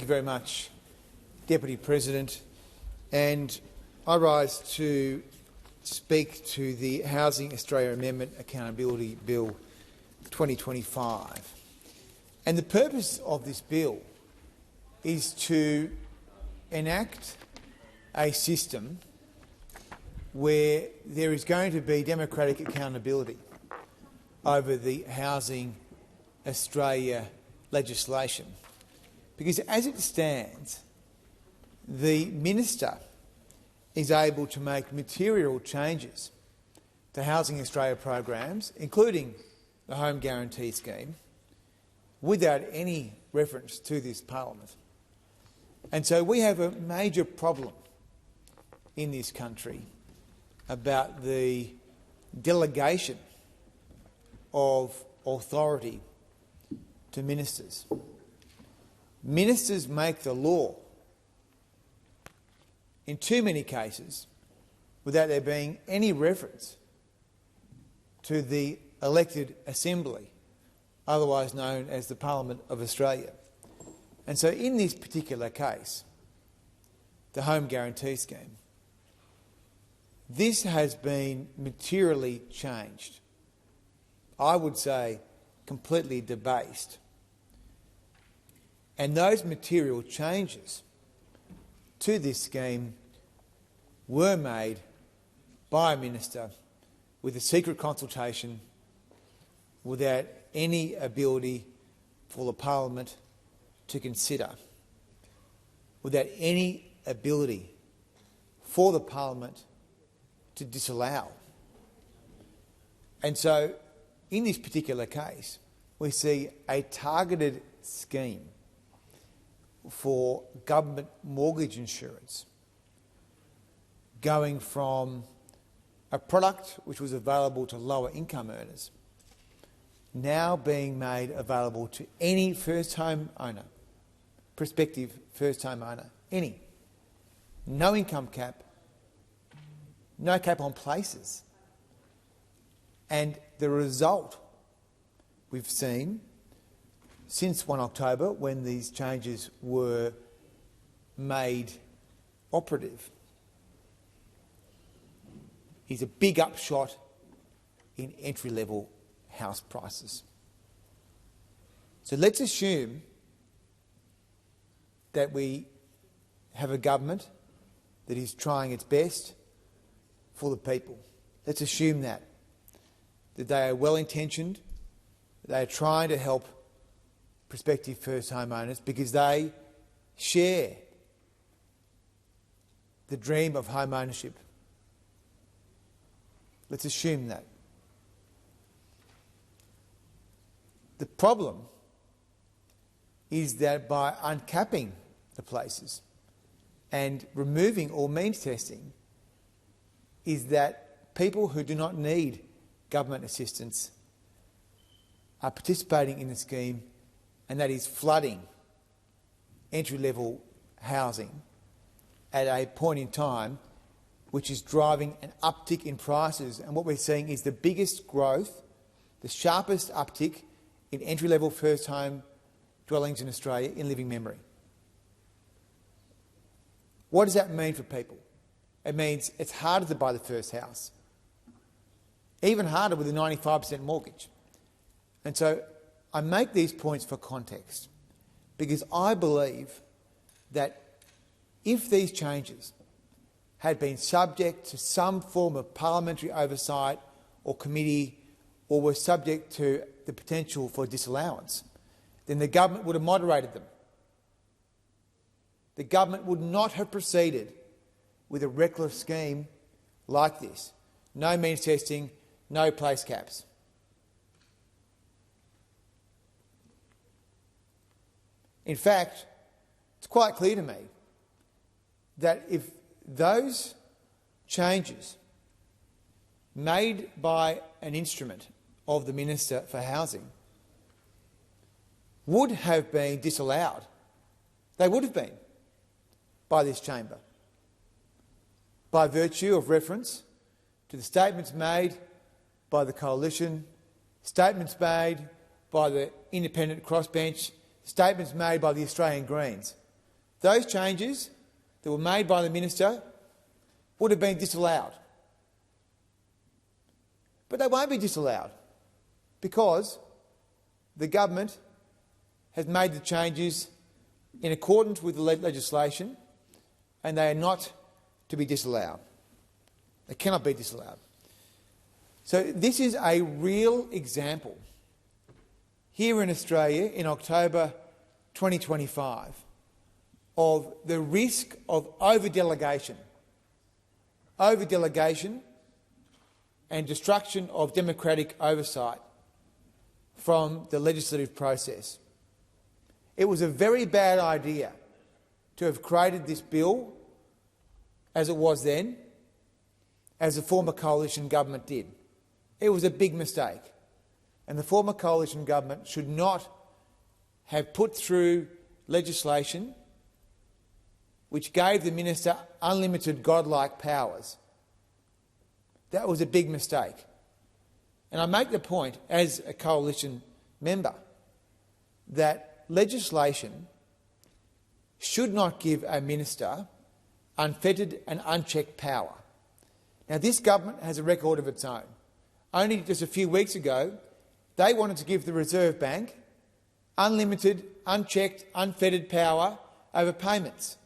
you very much, Deputy President. And I rise to speak to the Housing Australia Amendment Accountability Bill 2025. And the purpose of this bill is to enact a system where there is going to be democratic accountability over the Housing Australia legislation. Because as it stands, the minister is able to make material changes to Housing Australia programs, including the Home Guarantee Scheme, without any reference to this parliament. And so we have a major problem in this country about the delegation of authority to ministers. Ministers make the law in too many cases without there being any reference to the elected assembly, otherwise known as the Parliament of Australia. And so in this particular case, the Home Guarantee Scheme, this has been materially changed. I would say completely debased. And those material changes to this scheme were made by a minister with a secret consultation without any ability for the parliament to consider, without any ability for the parliament to disallow. And so in this particular case, we see a targeted scheme for government mortgage insurance going from a product which was available to lower income earners now being made available to any first home owner, prospective first home owner, any. No income cap, no cap on places. And the result we've seen since 1 October, when these changes were made operative, is a big upshot in entry-level house prices. So let's assume that we have a government that is trying its best for the people. Let's assume that they are well-intentioned, they are trying to help prospective first home owners because they share the dream of home ownership. Let's assume that. The problem is that by uncapping the places and removing all means testing, is that people who do not need government assistance are participating in the scheme, and that is flooding entry-level housing at a point in time which is driving an uptick in prices. And what we're seeing is the biggest growth, the sharpest uptick in entry-level first home dwellings in Australia in living memory. What does that mean for people? It means it's harder to buy the first house, even harder with a 95% mortgage. And so I make these points for context because I believe that if these changes had been subject to some form of parliamentary oversight or committee, or were subject to the potential for disallowance, then the government would have moderated them. The government would not have proceeded with a reckless scheme like this. No means testing, no place caps. In fact, it's quite clear to me that if those changes made by an instrument of the Minister for Housing would have been disallowed, they would have been, by this chamber, by virtue of reference to the statements made by the Coalition, statements made by the independent crossbench, statements made by the Australian Greens. those changes that were made by the minister would have been disallowed. But they won't be disallowed because the government has made the changes in accordance with the legislation, and they are not to be disallowed. They cannot be disallowed. So this is a real example here in Australia in October 2025 of the risk of over-delegation and destruction of democratic oversight from the legislative process. It was a very bad idea to have created this bill as it was then, as the former coalition government did. It was a big mistake, and the former coalition government should not have put through legislation which gave the minister unlimited godlike powers. That was a big mistake. And I make the point, as a coalition member, that legislation should not give a minister unfettered and unchecked power. Now, this government has a record of its own. Only just a few weeks ago, they wanted to give the Reserve Bank unlimited, unchecked, unfettered power over payments.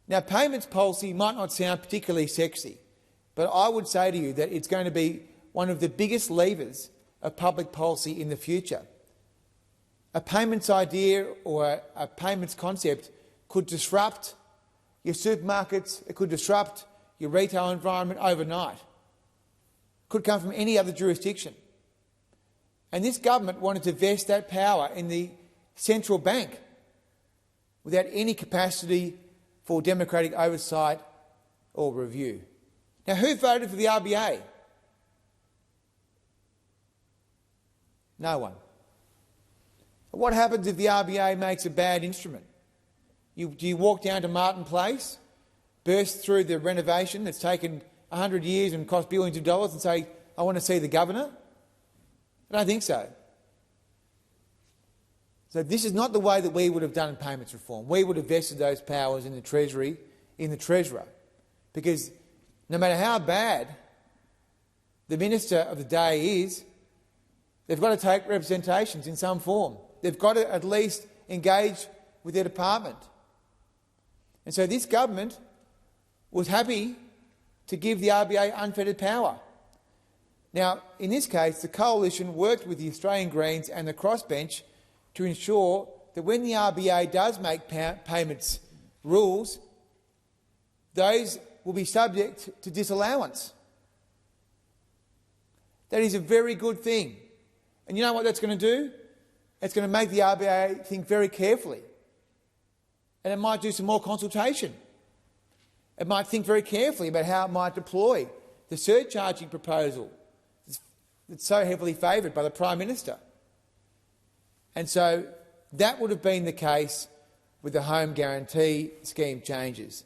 Now, payments policy might not sound particularly sexy, but I would say to you that it's going to be one of the biggest levers of public policy in the future. A payments idea or a payments concept could disrupt your supermarkets, it could disrupt your retail environment overnight. It could come from any other jurisdiction. And this government wanted to vest that power in the central bank without any capacity for democratic oversight or review. Now, who voted for the RBA? No one. What happens if the RBA makes a bad instrument? Do you walk down to Martin Place, burst through the renovation that's taken 100 years and cost billions of dollars and say, I want to see the governor? I don't think so. So this is not the way that we would have done payments reform. We would have vested those powers in the Treasury, in the Treasurer, because no matter how bad the minister of the day is, they've got to take representations in some form. They've got to at least engage with their department. And so this government was happy to give the RBA unfettered power. Now, in this case, the coalition worked with the Australian Greens and the crossbench to ensure that when the RBA does make payments rules, those will be subject to disallowance. That is a very good thing. And you know what that's going to do? It's going to make the RBA think very carefully. And it might do some more consultation. It might think very carefully about how it might deploy the surcharging proposal that's so heavily favoured by the Prime Minister. And so that would have been the case with the home guarantee scheme changes,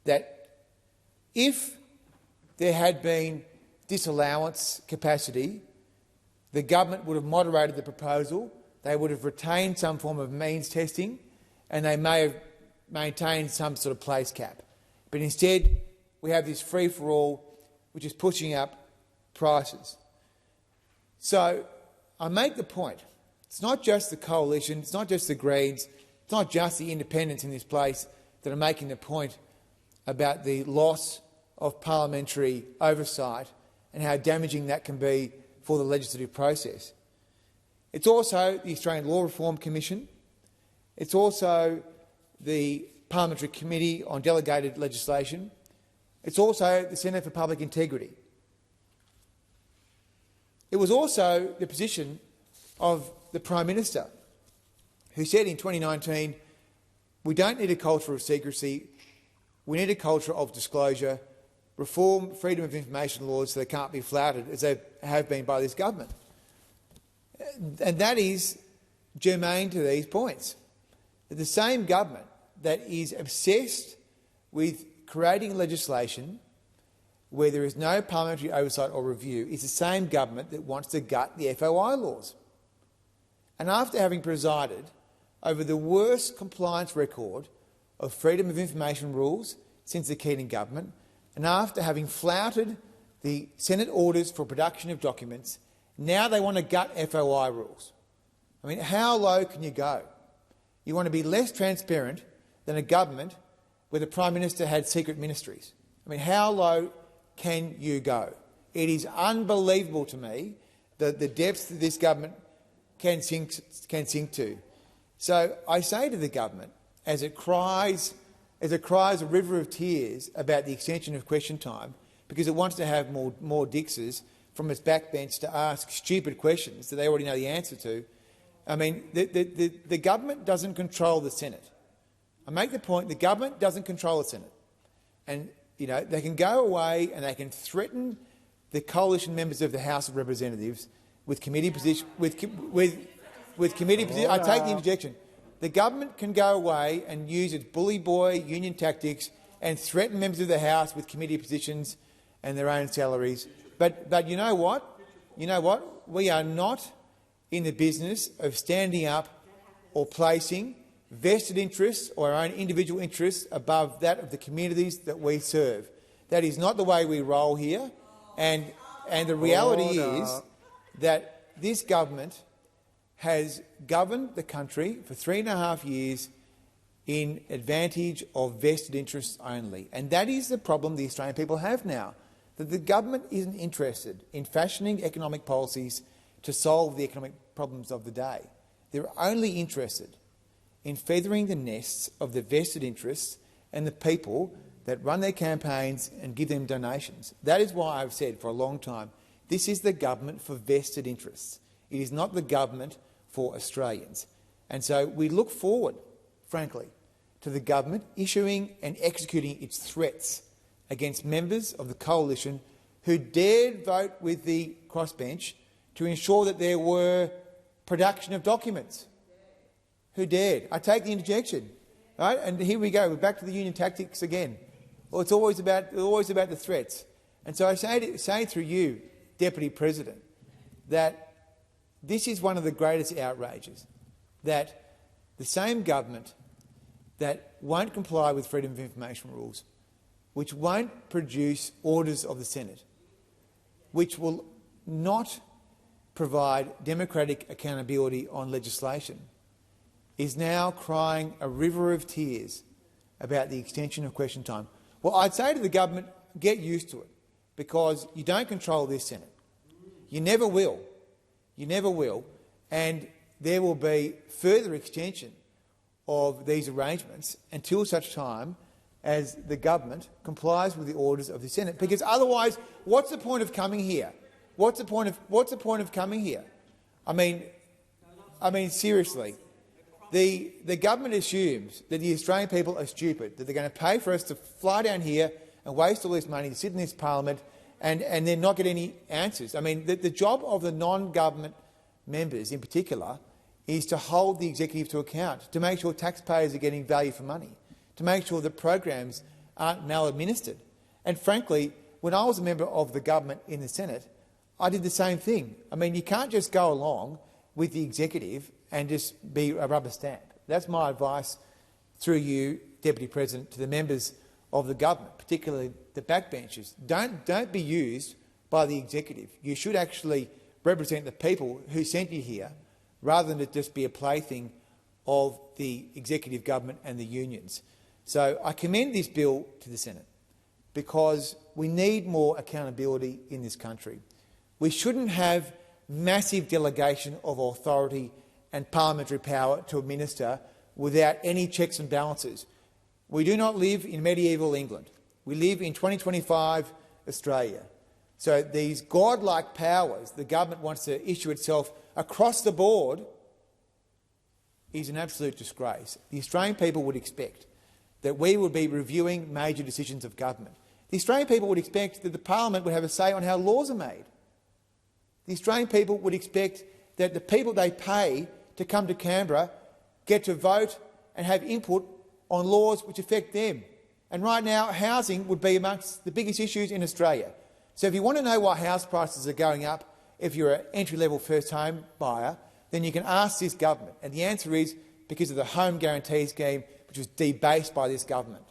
that if there had been disallowance capacity, the government would have moderated the proposal, they would have retained some form of means testing, and they may have maintained some sort of place cap. But instead, we have this free-for-all which is pushing up prices. So I make the point, it's not just the coalition, it's not just the Greens, it's not just the independents in this place that are making the point about the loss of parliamentary oversight and how damaging that can be for the legislative process. It's also the Australian Law Reform Commission. It's also the Parliamentary Committee on Delegated Legislation. It's also the Centre for Public Integrity. It was also the position of the Prime Minister, who said in 2019, we don't need a culture of secrecy, we need a culture of disclosure, reform freedom of information laws so they can't be flouted as they have been by this government. And that is germane to these points. The same government that is obsessed with creating legislation where there is no parliamentary oversight or review is the same government that wants to gut the FOI laws. And after having presided over the worst compliance record of freedom of information rules since the Keating government, and after having flouted the Senate orders for production of documents, now they want to gut FOI rules. I mean, how low can you go? You want to be less transparent than a government where the Prime Minister had secret ministries. I mean, how low can you go? It is unbelievable to me that the depths that this government can sink to. So I say to the government, as it cries a river of tears about the extension of question time, because it wants to have more Dixes from its backbench to ask stupid questions that they already know the answer to. I mean, the government doesn't control the Senate. I make the point, the government doesn't control the Senate. And, you know, they can go away and they can threaten the coalition members of the House of Representatives with committee position, with committee position. I take the interjection. The government can go away and use its bully boy union tactics and threaten members of the House with committee positions and their own salaries. But you know what? You know what? We are not in the business of standing up or placing vested interests or our own individual interests above that of the communities that we serve. That is not the way we roll here. And the reality is that this government has governed the country for 3.5 years in advantage of vested interests only. And that is the problem the Australian people have now, that the government isn't interested in fashioning economic policies to solve the economic problems of the day. They're only interested in feathering the nests of the vested interests and the people that run their campaigns and give them donations. That is why I've said for a long time, this is the government for vested interests. It is not the government for Australians. And so we look forward, frankly, to the government issuing and executing its threats against members of the coalition who dared vote with the crossbench to ensure that there were production of documents. Who dared? I take the interjection. Right? And here we go. We're back to the union tactics again. Well, it's always about the threats. And so I say through you, Deputy President, that this is one of the greatest outrages, that the same government that won't comply with freedom of information rules, which won't produce orders of the Senate, which will not provide democratic accountability on legislation, is now crying a river of tears about the extension of question time. Well, I'd say to the government, get used to it, because you don't control this Senate. You never will. You never will. And there will be further extension of these arrangements until such time as the government complies with the orders of the Senate. Because otherwise, what's the point of coming here? What's the point of coming here? I mean, seriously. The government assumes that the Australian people are stupid, that they're going to pay for us to fly down here and waste all this money to sit in this parliament and then not get any answers. I mean, the job of the non-government members in particular is to hold the executive to account, to make sure taxpayers are getting value for money, to make sure that programs aren't maladministered. And frankly, when I was a member of the government in the Senate, I did the same thing. I mean, you can't just go along with the executive and just be a rubber stamp. That's my advice through you, Deputy President, to the members of the government, particularly the backbenchers. Don't be used by the executive. You should actually represent the people who sent you here, rather than to just be a plaything of the executive government and the unions. So I commend this bill to the Senate because we need more accountability in this country. We shouldn't have massive delegation of authority and parliamentary power to administer without any checks and balances. We do not live in medieval England. We live in 2025 Australia. So these godlike powers the government wants to issue itself across the board is an absolute disgrace. The Australian people would expect that we would be reviewing major decisions of government. The Australian people would expect that the parliament would have a say on how laws are made. The Australian people would expect that the people they pay to come to Canberra get to vote and have input on laws which affect them. And right now, housing would be amongst the biggest issues in Australia. So if you want to know why house prices are going up if you're an entry-level first-home buyer, then you can ask this government. And the answer is because of the home guarantee scheme, which was debased by this government.